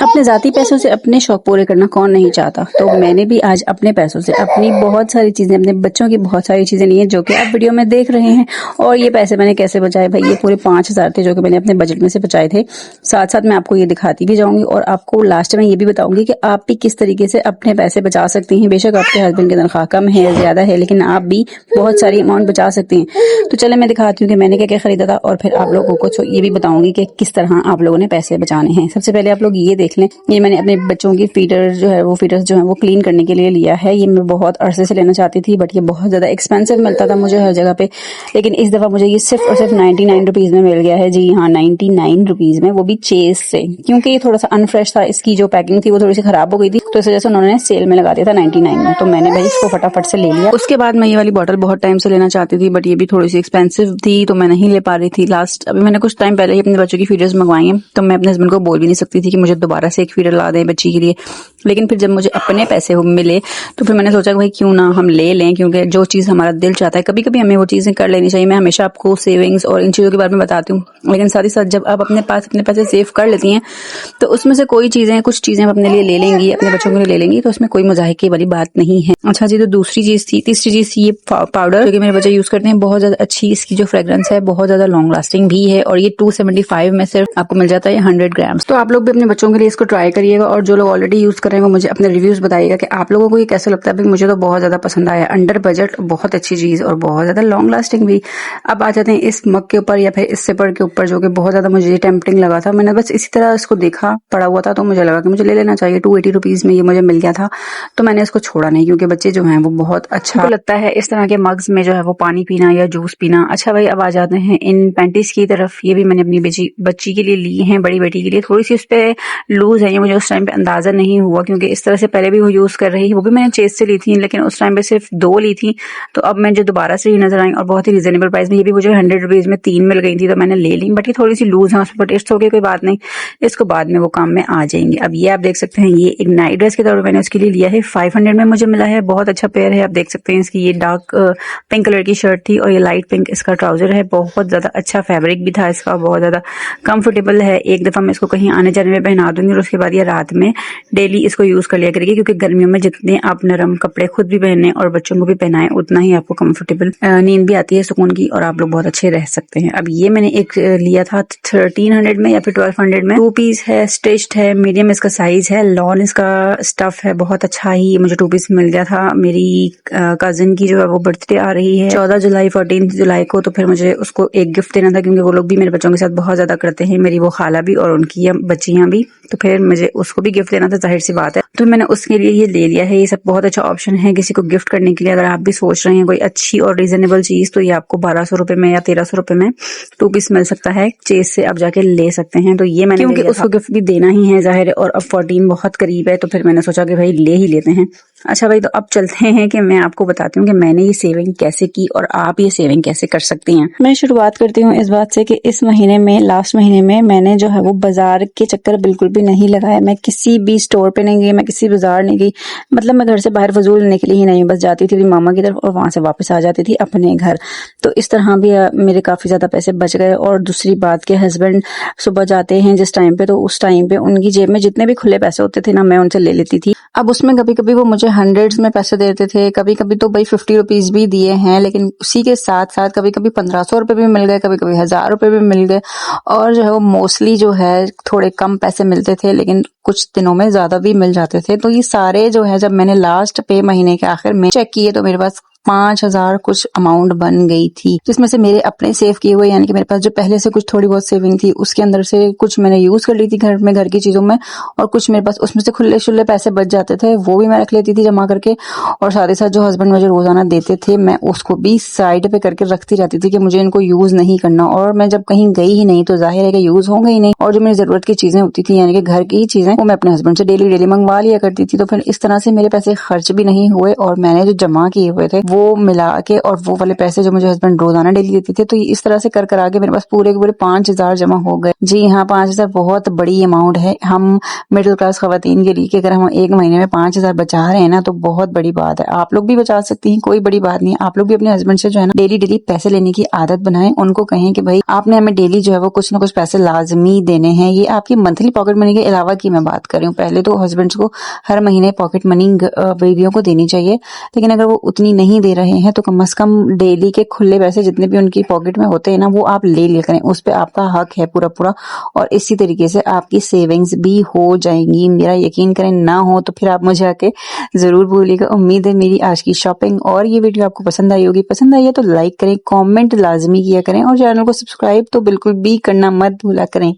अपने ज़ाती पैसों से अपने शौक पूरे करना कौन नहीं चाहता। तो मैंने भी आज अपने पैसों से अपनी बहुत सारी चीज़ें, अपने बच्चों की बहुत सारी चीज़ें ली हैं जो कि आप वीडियो में देख रहे हैं। और ये पैसे मैंने कैसे बचाए भाई, ये पूरे 5,000 थे जो कि मैंने अपने बजट में से बचाए थे। साथ साथ मैं आपको ये दिखाती भी जाऊंगी और आपको लास्ट में ये भी बताऊंगी कि आप भी किस तरीके से अपने पैसे बचा सकती हैं। बेशक आपके हस्बैंड की तनख्वाह कम है ज़्यादा है, लेकिन आप भी बहुत सारी अमाउंट बचा सकती हैं। तो चले मैं दिखाती हूँ कि मैंने क्या क्या खरीदा था और फिर आप लोगों को ये भी बताऊंगी कि किस तरह आप लोगों ने पैसे बचाने हैं। सबसे पहले आप लोग ये देख लें, ये मैंने अपने बच्चों की फीडर्स जो है वो क्लीन करने के लिए लिया है। ये मैं बहुत अरसे से लेना चाहती थी, बट ये बहुत ज़्यादा एक्सपेंसिव मिलता था मुझे हर जगह पे, लेकिन इस दफ़ा मुझे ये सिर्फ और सिर्फ 99 रुपीज़ में मिल गया है। जी हाँ, 99 रुपीज़ में, वो भी चेस से, क्योंकि ये थोड़ा सा अनफ्रेश था। इसकी जो पैकिंग थी वो थोड़ी सी खराब हो गई थी, तो इस वजह से उन्होंने सेल में लगा दिया था 99 में, तो मैंने भाई इसको फटाफट से ले लिया। उसके बाद मैं ये वाली बॉटल बहुत टाइम से लेना चाहती थी, बट ये भी थोड़ी सी एक्सपेंसिव थी तो मैं नहीं ले पा रही थी। अभी मैंने कुछ टाइम पहले ही अपने बच्चों की फीडर्स मंगवाई हैं, तो मैं अपने हस्बैंड को बोल भी नहीं सकती थी कि मुझे दोबारा से एक फीडर ला दें बच्ची के लिए। लेकिन फिर जब मुझे अपने पैसे मिले तो फिर मैंने सोचा कि भाई क्यों ना हम ले लें, क्योंकि जो चीज़ हमारा दिल चाहता है कभी कभी हमें वो चीज़ें कर लेनी चाहिए। मैं हमेशा आपको सेविंग्स और इन चीज़ों के बारे में बताती हूँ, लेकिन साथ ही साथ जब आप अपने पास अपने पैसे सेव कर लेती हैं तो उसमें से कुछ चीज़ें आप अपने लिए ले लेंगी, अपने बच्चों के लिए ले लेंगी, तो उसमें कोई मजाहिके वाली बात नहीं है। अच्छा जी, तो तीसरी चीज़ थी ये पाउडर, जो कि मेरे बच्चे यूज़ करते हैं। बहुत ज़्यादा अच्छी इसकी जो फ्रेग्रेंस है, बहुत ज़्यादा लॉन्ग लास्टिंग भी है, और ये 275 में सिर्फ आपको मिल जाता है 100 ग्राम्स। तो आप लोग भी अपने बच्चों के लिए इसको ट्राई करिएगा, और जो लोग ऑलरेडी यूज़ कर रहे हैं वो मुझे अपने रिव्यूज़ बताइएगा कि आप लोगों को ये कैसा लगता है। भाई मुझे तो बहुत ज़्यादा पसंद आया, अंडर बजट, बहुत अच्छी चीज़ और बहुत ज़्यादा लॉन्ग लास्टिंग भी। अब आ जाते हैं इस मग के ऊपर या फिर इस सिपर के ऊपर, जो कि बहुत ज़्यादा मुझे टेम्पटिंग लगा था। मैंने बस इसी तरह इसको देखा पड़ा हुआ था तो मुझे लगा कि मुझे ले लेना चाहिए। 280 रुपीज़ में ये मुझे मिल गया था, तो मैंने इसको छोड़ा नहीं, क्योंकि बच्चे जो हैं वो बहुत अच्छा लगता है इस तरह के मग्स में जो है वो पानी पीना या जूस पीना। अच्छा भाई, अब आ जाते हैं इन पैंटीज की तरफ। ये भी मैंने अपनी बच्ची के लिए ली हैं, बड़ी बेटी के लिए। थोड़ी सी उस पर लूज है, ये मुझे उस टाइम पे अंदाजा नहीं हुआ, क्योंकि इस तरह से पहले भी वो यूज कर रही, वो भी मैंने चेस से ली थी, लेकिन उस टाइम पे सिर्फ 2 ली थी। तो अब मैं जो दोबारा से ही नजर आई और बहुत ही रिजनेबल प्राइस में, ये भी मुझे 100 रुपीज में 3 मिल गई थी, तो मैंने ले ली। बट ये थोड़ी सी लूज है, उस पर टेस्ट हो गया, कोई बात नहीं, इसको बाद में वो काम में आ जाएंगे। अब ये आप देख सकते हैं, ये एक नाइट ड्रेस के तौर पर मैंने उसके लिए लिया है। 500 में मुझे मिला है, बहुत अच्छा पेयर है। आप देख सकते हैं, इसकी ये डार्क पिंक कलर की शर्ट थी और ये लाइट पिंक इसका ट्राउजर है। बहुत ज्यादा अच्छा फैब्रिक भी था इसका, बहुत ज्यादा कंफर्टेबल है। एक दफा मैं इसको कहीं आने जाने में पहना दूंगी और उसके बाद ये रात में डेली इसको यूज कर लिया करेगी, क्योंकि गर्मियों में जितने आप नरम कपड़े खुद भी पहने और बच्चों को भी पहनाएं, उतना ही आपको कंफर्टेबल नींद भी आती है सुकून की, और आप लोग बहुत अच्छे रह सकते हैं। अब ये मैंने एक लिया था 1300 में या फिर 1200 में। 2 पीस है, स्टिच्ड है, मीडियम इसका साइज है, लॉन इसका स्टफ है, बहुत अच्छा ही मुझे 2 पीस मिल गया था। मेरी कजिन की जो है वो बर्थडे आ रही है 14 जुलाई 14 जुलाई को, तो फिर मुझे उसको एक गिफ्ट देना था, क्योंकि वो लोग भी मेरे बच्चों के साथ बहुत ज्यादा करते हैं, मेरी वो खाला भी और उनकी बच्चियां भी, तो फिर मुझे उसको भी गिफ्ट देना था, जाहिर सी बात है। तो मैंने उसके लिए ये ले लिया है। ये सब बहुत अच्छा ऑप्शन है किसी को गिफ्ट करने के लिए। अगर आप भी सोच रहे हैं कोई अच्छी और रीजनेबल चीज, तो ये आपको 1200 रुपए में या 1300 रुपए में 2 पीस मिल सकता है। चेस से आप जाके ले सकते हैं। तो ये मैंने, क्योंकि उसको गिफ्ट भी देना ही है जाहिर है, और अब 14 बहुत करीब है, तो फिर मैंने सोचा कि भाई ले ही लेते हैं। अच्छा भाई, तो अब चलते हैं कि मैं आपको बताती हूँ कि मैंने ये सेविंग कैसे की और आप ये सेविंग कैसे कर सकती हैं। मैं शुरुआत करती हूँ इस बात से कि इस महीने में, लास्ट महीने में, मैंने जो है वो बाजार के चक्कर बिल्कुल भी नहीं लगाया। मैं किसी भी स्टोर पे नहीं गई, मैं किसी बाजार नहीं गई, मतलब मैं घर से बाहर फजूल लेने के लिए ही नहीं, बस जाती थी मामा की तरफ और वहां से वापस आ जाती थी अपने घर। तो इस तरह भी मेरे काफी ज्यादा पैसे बच गए। और दूसरी बात के हस्बैंड सुबह जाते हैं जिस टाइम पे, तो उस टाइम पे उनकी जेब में जितने भी खुले पैसे होते थे ना, मैं उनसे ले लेती थी। अब उसमें कभी कभी वो मुझे 100s में पैसे देते थे, कभी कभी तो भाई 50 रुपीज भी दिए हैं, लेकिन उसी के साथ साथ कभी कभी 1500 रुपए भी मिल गए, कभी कभी 1000 रुपए भी मिल गए, और जो है वो मोस्टली जो है थोड़े कम पैसे मिलते थे, लेकिन कुछ दिनों में ज्यादा भी मिल जाते थे। तो ये सारे जो है, जब मैंने लास्ट पे महीने के आखिर में चेक किए, तो मेरे पास 5000 कुछ अमाउंट बन गई थी, जिसमें से मेरे अपने सेव किए हुए, यानी कि मेरे पास जो पहले से कुछ थोड़ी बहुत सेविंग थी उसके अंदर से कुछ मैंने यूज कर ली थी घर में, घर की चीजों में, और कुछ मेरे पास उसमें से खुले शुल्ले पैसे बच जाते थे, वो भी मैं रख लेती थी जमा करके। और साथ ही साथ जो हस्बैंड मुझे रोजाना देते थे, मैं उसको भी साइड पे करके रखती रहती थी कि मुझे इनको यूज नहीं करना, और मैं जब कहीं गई ही नहीं तो जाहिर है कि यूज होंगे ही नहीं। और जो मेरी जरूरत की चीजें होती थी, यानी कि घर की ही चीजें, वो मैं अपने हस्बैंड से डेली मंगवा लिया करती थी। तो फिर इस तरह से मेरे पैसे खर्च भी नहीं हुए, और मैंने जो जमा किए हुए थे वो मिला के और वो वाले पैसे जो मुझे हस्बैंड रोजाना डेली देते थे, तो इस तरह से कर कर आगे मेरे पास पूरे के पूरे 5,000 जमा हो गए। जी हाँ, 5,000 बहुत बड़ी अमाउंट है हम मिडिल क्लास खवातीन के लिए कि अगर हम एक महीने में 5,000 बचा रहे हैं ना तो बहुत बड़ी बात है। आप लोग भी बचा सकती हैं, कोई बड़ी बात नहीं है। आप लोग भी अपने हस्बैंड से जो है ना डेली डेली पैसे लेने की आदत बनाएं। उनको कहें कि भाई आपने हमें डेली जो है वो कुछ ना कुछ पैसे लाजमी देने हैं। ये आपकी मंथली पॉकेट मनी के अलावा की मैं बात कर रही हूँ। पहले तो हस्बैंड्स को हर महीने पॉकेट मनी बीवियों को देनी चाहिए, लेकिन अगर वो उतनी नहीं दे रहे हैं तो कम से कम डेली के खुले पैसे जितने भी उनकी पॉकेट में होते हैं ना वो आप ले लिया करें। उस पे आपका हक है पूरा पूरा, और इसी तरीके से आपकी सेविंग्स भी हो जाएंगी। मेरा यकीन करें, ना हो तो फिर आप मुझे आके जरूर बोलिएगा। उम्मीद है मेरी आज की शॉपिंग और ये वीडियो आपको पसंद आई होगी। पसंद आई है तो लाइक करें, कमेंट लाजमी किया करें और चैनल को सब्सक्राइब तो बिल्कुल भी करना मत भूला करें।